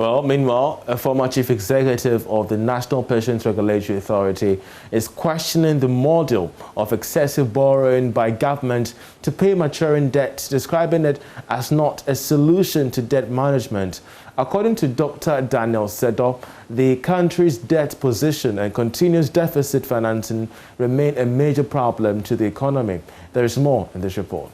Well, meanwhile, a former chief executive of the National Pensions Regulatory Authority is questioning the model of excessive borrowing by government to pay maturing debt, describing it as not a solution to debt management. According to Dr. Daniel Sedo, the country's debt position and continuous deficit financing remain a major problem to the economy. There is more in this report.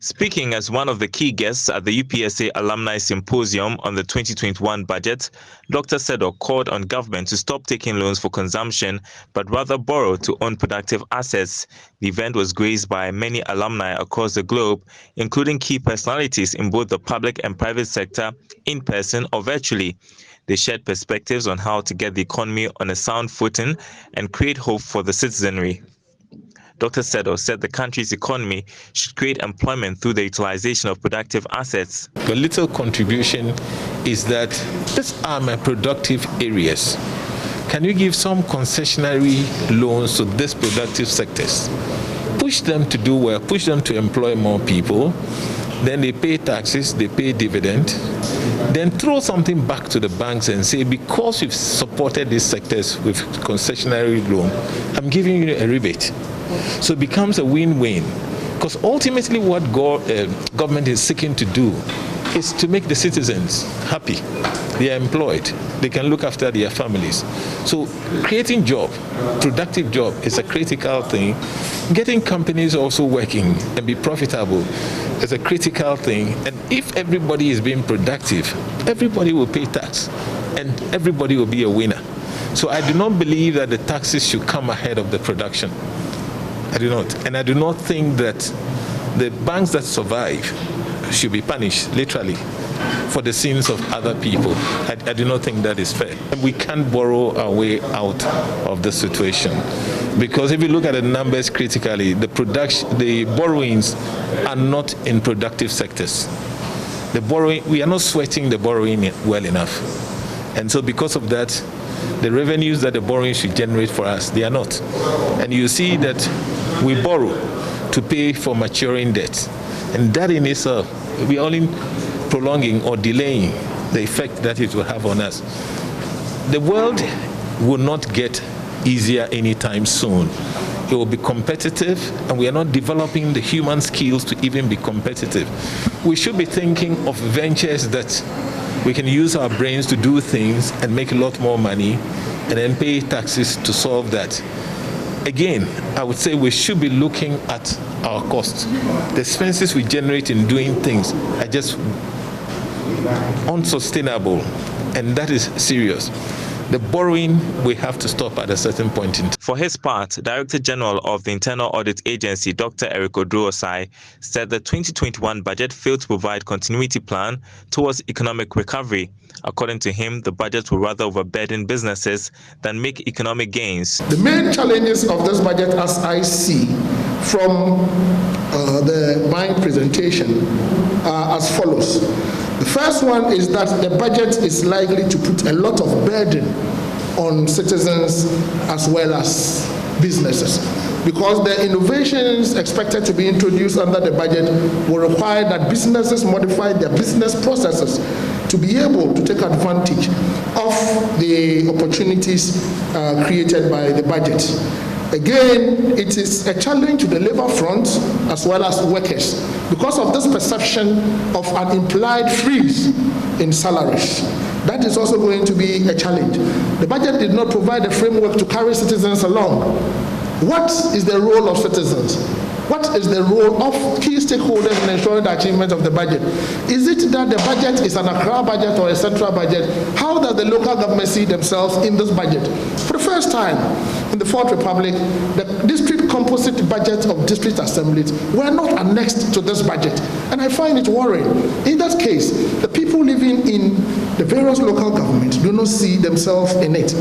Speaking as one of the key guests at the UPSA Alumni Symposium on the 2021 budget, Dr. Sedo called on government to stop taking loans for consumption, but rather borrow to own productive assets. The event was graced by many alumni across the globe, including key personalities in both the public and private sector, in person or virtually. They shared perspectives on how to get the economy on a sound footing and create hope for the citizenry. Dr. Sedo said the country's economy should create employment through the utilization of productive assets. The little contribution is that these are my productive areas. Can you give some concessionary loans to these productive sectors? Push them to do well, push them to employ more people. Then they pay taxes, they pay dividend. Then throw something back to the banks and say, because you've supported these sectors with concessionary loan, I'm giving you a rebate. So it becomes a win-win, because ultimately what government is seeking to do is to make the citizens happy. They are employed, they can look after their families. So creating job, productive job is a critical thing. Getting companies also working and be profitable is a critical thing. And if everybody is being productive, everybody will pay tax and everybody will be a winner. So I do not believe that the taxes should come ahead of the production. I do not. And I do not think that the banks that survive should be punished, literally, for the sins of other people. I do not think that is fair. We can't borrow our way out of the situation. Because if you look at the numbers critically, the borrowings are not in productive sectors. We are not sweating the borrowing well enough. And so because of that, the revenues that the borrowing should generate for us, they are not. And you see that we borrow to pay for maturing debt. And that in itself, we are only prolonging or delaying the effect that it will have on us. The world will not get easier anytime soon. It will be competitive, and we are not developing the human skills to even be competitive. We should be thinking of ventures that we can use our brains to do things and make a lot more money and then pay taxes to solve that. Again, I would say we should be looking at our costs. The expenses we generate in doing things are just unsustainable, and that is serious. The borrowing we have to stop at a certain point in time. For his part, Director General of the Internal Audit Agency, Dr. Eric Oduro-Osai, said the 2021 budget failed to provide continuity plan towards economic recovery. According to him, the budget will rather overburden businesses than make economic gains. The main challenges of this budget, as I see from the mine presentation, are as follows. The first one is that the budget is likely to put a lot of burden on citizens as well as businesses, because the innovations expected to be introduced under the budget will require that businesses modify their business processes to be able to take advantage of the opportunities created by the budget. Again, it is a challenge to the labor front as well as workers because of this perception of an implied freeze in salaries. That is also going to be a challenge. The budget did not provide a framework to carry citizens along. What is the role of citizens? What is the role of key stakeholders in ensuring the achievement of the budget? Is it that the budget is an Accra budget or a central budget? How does the local government see themselves in this budget? For the first time in the Fourth Republic, the district composite budget of district assemblies were not annexed to this budget. And I find it worrying. In that case, the people living in the various local governments do not see themselves in it.